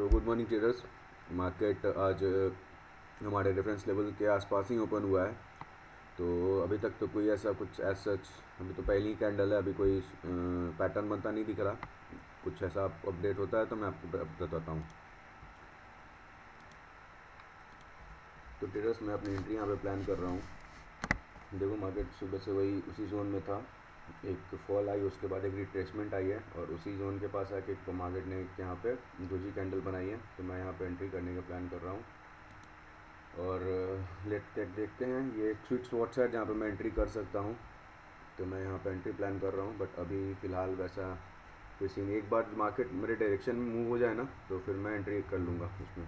तो good morning traders. Market आज हमारे रेफरेंस लेवल के आसपास ही ओपन हुआ है। तो अभी तक तो कोई ऐसा कुछ एज सच, अभी तो पहली कैंडल है, अभी कोई पैटर्न बनता नहीं दिख रहा। कुछ ऐसा अपडेट होता है तो मैं आपको बताता हूँ। तो ट्रेडर्स, मैं अपनी एंट्री यहाँ पे प्लान कर रहा हूँ। देखो, मार्केट सुबह से वही उसी जोन में था, एक फॉल आई, उसके बाद एक रिट्रेसमेंट आई है और उसी जोन के पास आके मार्केट ने यहाँ पे डोजी कैंडल बनाई है। तो मैं यहाँ पे एंट्री करने का प्लान कर रहा हूँ और देखते हैं। ये एक स्वीट स्पॉट है जहाँ पे मैं एंट्री कर सकता हूँ, तो मैं यहाँ पे एंट्री प्लान कर रहा हूँ। बट अभी फ़िलहाल वैसा कोई सीन, एक बार मार्केट मेरे डायरेक्शन में मूव हो जाए ना तो फिर मैं एंट्री कर लूँगा उसमें।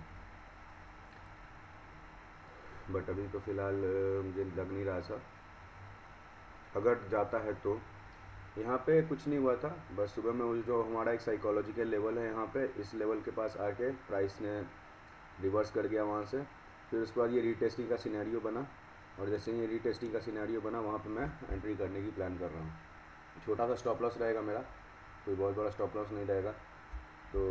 बट अभी तो फ़िलहाल मुझे लग नहीं रहा ऐसा। अगर जाता है तो यहाँ पे कुछ नहीं हुआ था, बस सुबह में वो जो हमारा एक साइकोलॉजिकल लेवल है यहाँ पे, इस लेवल के पास आके प्राइस ने रिवर्स कर गया वहाँ से। फिर उसके बाद ये रीटेस्टिंग का सिनेरियो बना और जैसे ही ये रीटेस्टिंग का सिनेरियो बना वहाँ पे मैं एंट्री करने की प्लान कर रहा हूँ। छोटा सा स्टॉप लॉस रहेगा मेरा, कोई बहुत बड़ा स्टॉप लॉस नहीं रहेगा। तो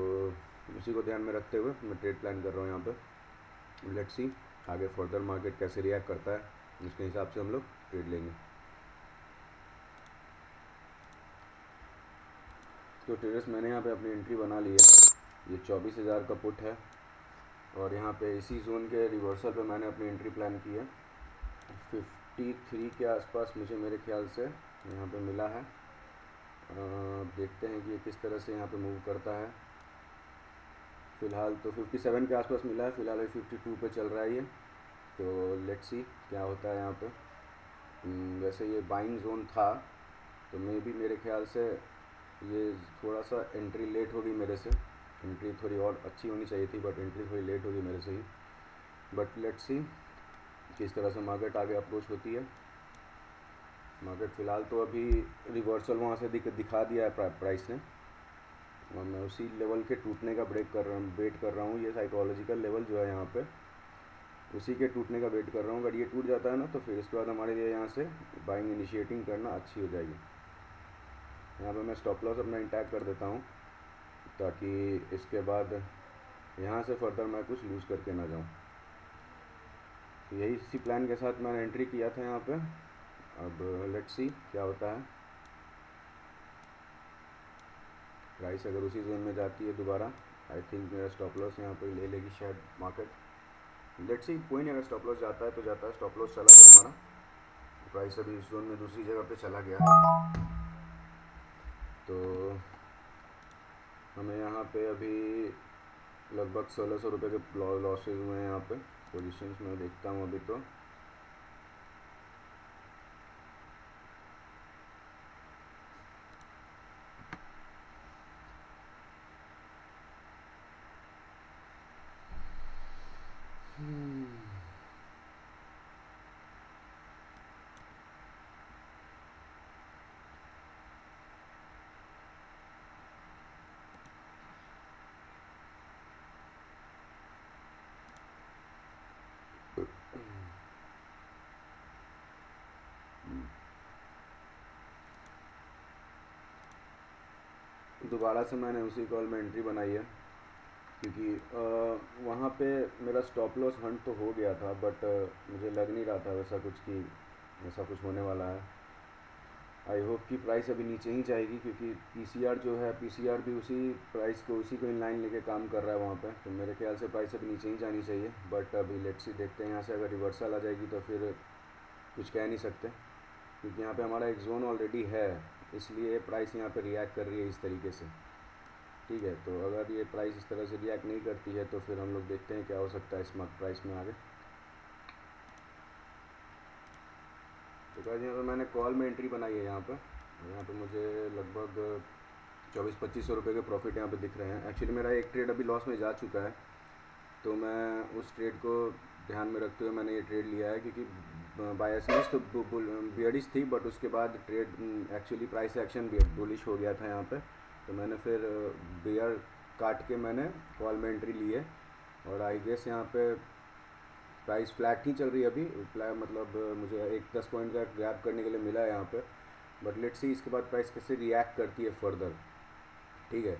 उसी को ध्यान में रखते हुए मैं ट्रेड प्लान कर रहा हूँ यहाँ पे। लेट्स सी आगे फर्दर मार्केट कैसे रिएक्ट करता है, उसके हिसाब से हम लोग ट्रेड लेंगे। तो ट्रेडर्स, मैंने यहाँ पे अपनी एंट्री बना ली है। ये 24,000 का पुट है और यहाँ पे इसी जोन के रिवर्सल पे मैंने अपनी एंट्री प्लान की है। 53 के आसपास मुझे मेरे ख्याल से यहाँ पे मिला है। देखते हैं कि ये किस तरह से यहाँ पे मूव करता है। फ़िलहाल तो 57 के आसपास मिला है, फ़िलहाल 52 पे चल रहा है ये। तो लेट्स सी क्या होता है यहाँ पे। वैसे ये बाइंग जोन था, तो मेरे ख्याल से ये थोड़ा सा एंट्री लेट होगी मेरे से। एंट्री थोड़ी और अच्छी होनी चाहिए थी, बट एंट्री थोड़ी लेट होगी मेरे से ही। बट लेट्स सी किस तरह से मार्केट आगे अप्रोच होती है। मार्केट फ़िलहाल तो अभी रिवर्सल वहाँ से दिखा दिया है प्राइस ने, और मैं उसी लेवल के टूटने का वेट कर रहा हूँ। ये साइकोलॉजिकल लेवल जो है यहाँ पे, उसी के टूटने का वेट कर रहा हूँ। अगर ये टूट जाता है ना तो फिर इसके बाद हमारे लिए यहाँ से बाइंग इनिशिएटिंग करना अच्छी हो जाएगी। यहाँ पे मैं स्टॉप लॉस अपना इंटैक्ट कर देता हूँ ताकि इसके बाद यहाँ से फर्दर मैं कुछ लूज़ करके ना जाऊँ। तो यही इसी प्लान के साथ मैंने एंट्री किया था यहाँ पे। अब लेट्स सी क्या होता है। प्राइस अगर उसी जोन में जाती है दोबारा, आई थिंक मेरा स्टॉप लॉस यहाँ पर ले लेगी शायद मार्केट। लेट्स सी, कोई नहीं, अगर स्टॉप लॉस जाता है तो जाता है। स्टॉप लॉस चला गया हमारा, प्राइस अभी इस जोन में दूसरी जगह पे चला गया है। तो हमें यहाँ पे अभी लगभग 1600 रुपये के लॉसेज हुए हैं यहाँ पे। पोजीशंस में देखता हूँ अभी तो दोबारा से मैंने उसी कॉल में एंट्री बनाई है, क्योंकि वहाँ पे मेरा स्टॉप लॉस हंट तो हो गया था, बट मुझे लग नहीं रहा था वैसा कुछ कि ऐसा कुछ होने वाला है। आई होप कि प्राइस अभी नीचे ही जाएगी, क्योंकि पीसीआर जो है, पीसीआर भी उसी प्राइस को, उसी को इन लाइन लेके काम कर रहा है वहाँ पे। तो मेरे ख्याल से प्राइस अभी नीचे ही जानी चाहिए। बट अभी लेट्स सी, देखते हैं यहाँ से अगर रिवर्सल आ जाएगी तो फिर कुछ कह नहीं सकते, क्योंकि यहाँ पे हमारा एक जोन ऑलरेडी है, इसलिए प्राइस यहाँ पे रिएक्ट कर रही है इस तरीके से। ठीक है, तो अगर ये प्राइस इस तरह से रिएक्ट नहीं करती है तो फिर हम लोग देखते हैं क्या हो सकता है इस प्राइस में आगे। तो गाइस, यहाँ पे मैंने कॉल में एंट्री बनाई है। यहाँ पे मुझे लगभग 2400-2500 रुपये के प्रॉफिट यहाँ पे दिख रहे हैं। एक्चुअली मेरा एक ट्रेड अभी लॉस में जा चुका है, तो मैं उस ट्रेड को ध्यान में रखते हुए मैंने ये ट्रेड लिया है, क्योंकि बायसनेस तो बियरिश थी, बट उसके बाद trade actually price action bullish हो गया था यहाँ पे। तो मैंने फिर बेयर काट के मैंने कॉल में एंट्री ली है, और आई गेस यहाँ पे प्राइस फ्लैट ही चल रही है अभी। मतलब मुझे एक 10 पॉइंट का ग्रैब करने के लिए मिला है यहाँ पे। बट लेट्स सी इसके बाद प्राइस कैसे रिएक्ट करती है फर्दर। ठीक है,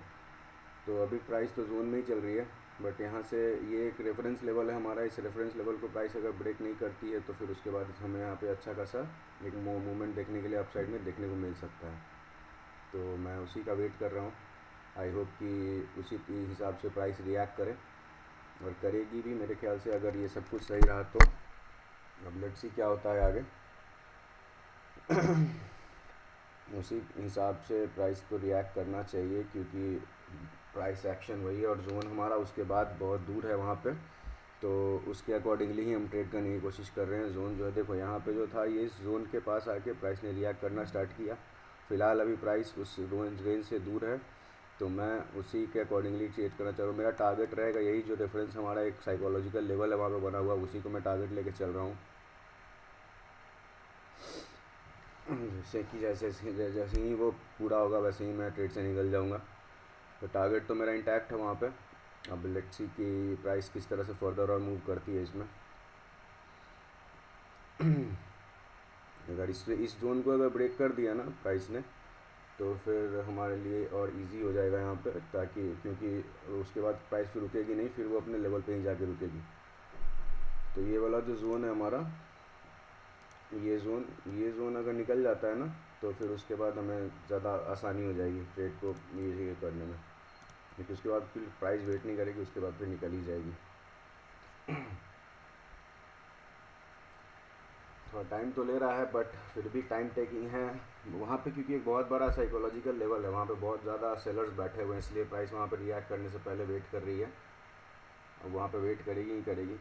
तो अभी प्राइस तो जोन में ही चल रही है, बट यहाँ से ये एक रेफरेंस लेवल है हमारा, इस रेफरेंस लेवल को प्राइस अगर ब्रेक नहीं करती है तो फिर उसके बाद हमें यहाँ पे अच्छा खासा एक मूवमेंट देखने के लिए अपसाइड में देखने को मिल सकता है। तो मैं उसी का वेट कर रहा हूँ। आई होप कि उसी के हिसाब से प्राइस रिएक्ट करे, और करेगी भी मेरे ख्याल से, अगर ये सब कुछ सही रहा तो। अब लेट्स सी क्या होता है आगे। उसी हिसाब से प्राइस को रिएक्ट करना चाहिए, क्योंकि प्राइस एक्शन वही है और जोन हमारा उसके बाद बहुत दूर है वहाँ पे, तो उसके अकॉर्डिंगली ही हम ट्रेड करने की कोशिश कर रहे हैं। जोन जो है देखो यहाँ पे जो था, ये इस जोन के पास आके प्राइस ने रिएक्ट करना स्टार्ट किया। फ़िलहाल अभी प्राइस उस रेंज से दूर है, तो मैं उसी के अकॉर्डिंगली ट्रेड करना चाह रहा हूँ। मेरा टारगेट रहेगा यही, जो रेफरेंस हमारा एक साइकोलॉजिकल लेवल है वहाँ पे बना हुआ, उसी को मैं टारगेट लेके चल रहा हूँ। जैसे कि जैसे जैसे ही वो पूरा होगा वैसे ही मैं ट्रेड से निकल जाऊँगा। तो टारगेट तो मेरा इंटैक्ट है वहाँ पे। अब लेट्स सी कि प्राइस किस तरह से फर्दर और मूव करती है इसमें। अगर इस जोन को अगर ब्रेक कर दिया ना प्राइस ने, तो फिर हमारे लिए और इजी हो जाएगा यहाँ पे, ताकि क्योंकि उसके बाद प्राइस फिर रुकेगी नहीं, फिर वो अपने लेवल पे ही जाके रुकेगी। तो ये वाला जो जोन है हमारा, ये जोन अगर निकल जाता है ना, तो फिर उसके बाद हमें ज़्यादा आसानी हो जाएगी ट्रेड को ये करने में, क्योंकि उसके बाद फिर प्राइस वेट नहीं करेगी, उसके बाद फिर निकल ही जाएगी। थोड़ा टाइम तो ले रहा है, बट फिर भी टाइम टेकिंग है वहाँ पे, क्योंकि एक बहुत बड़ा साइकोलॉजिकल लेवल है वहाँ पे, बहुत ज़्यादा सेलर्स बैठे हुए हैं, इसलिए प्राइस वहाँ पे रिएक्ट करने से पहले वेट कर रही है। अब वहाँ पे वेट करेगी ही करेगी,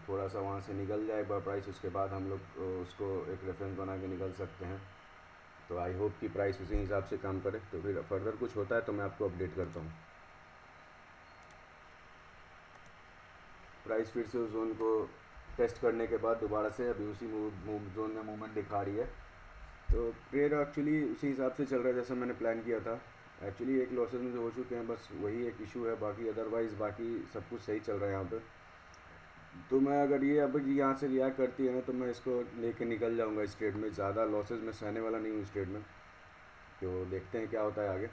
थोड़ा सा वहाँ से निकल जाए एक बार प्राइस, उसके बाद हम लोग उसको एक रेफरेंस बना के निकल सकते हैं। तो आई होप कि प्राइस उसी हिसाब से काम करे, तो फिर फर्दर कुछ होता है तो मैं आपको अपडेट करता हूँ। प्राइस फिर से उस जोन को टेस्ट करने के बाद दोबारा से अभी उसी जोन में मूवमेंट दिखा रही है, तो ट्रेड एक्चुअली उसी हिसाब से चल रहा है जैसा मैंने प्लान किया था। एक्चुअली एक लॉसेज मुझे हो चुके हैं, बस वही एक इशू है, बाकी अदरवाइज़ बाकी सब कुछ सही चल रहा है यहाँ पे। तो मैं अगर ये अब यहाँ से रिएक्ट करती है ना, तो मैं इसको लेके निकल जाऊँगा इस ट्रेड में, ज़्यादा लॉसेज में सहने वाला नहीं हूँ इस ट्रेड में। तो देखते हैं क्या होता है आगे।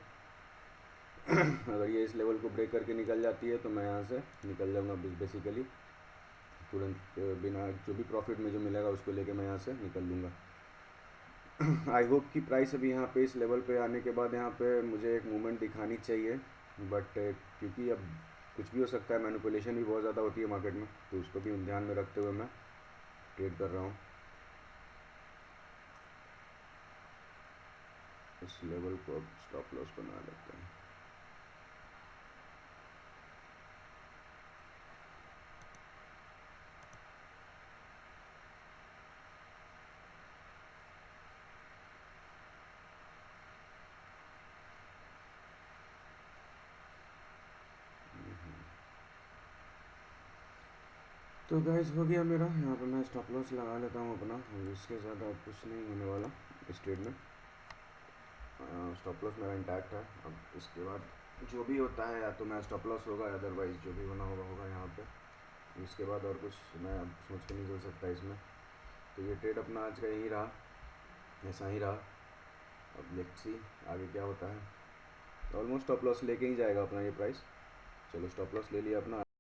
अगर ये इस लेवल को ब्रेक करके निकल जाती है तो मैं यहाँ से निकल जाऊँगा बेसिकली तुरंत, बिना जो भी प्रॉफिट में जो मिलेगा उसको लेके मैं यहाँ से निकल लूँगा। आई होप कि प्राइस अभी यहाँ पे इस लेवल पे आने के बाद यहाँ पे मुझे एक मूवमेंट दिखानी चाहिए, बट क्योंकि अब कुछ भी हो सकता है, मैनिपुलेशन भी बहुत ज़्यादा होती है मार्केट में, तो उसको भी ध्यान में रखते हुए मैं ट्रेड कर रहा हूँ। इस लेवल को अब स्टॉप लॉस बना लेते हैं। तो गाइस हो गया मेरा, यहाँ पे मैं स्टॉप लॉस लगा लेता हूँ अपना, इसके ज़्यादा कुछ नहीं होने वाला इस ट्रेड में। स्टॉप लॉस मेरा इंटैक्ट है। अब इसके बाद जो भी होता है, या तो मैं स्टॉप लॉस होगा, अदरवाइज़ जो भी होना होगा होगा यहाँ पे। इसके बाद और कुछ मैं अब सोच के नहीं चल सकता इसमें। तो ये ट्रेड अपना आज का यही रहा, ऐसा ही रहा। अब लेट्स सी आगे क्या होता है। ऑलमोस्ट स्टॉप लॉस लेके ही जाएगा अपना ये प्राइस। चलो स्टॉप लॉस ले लिया अपना।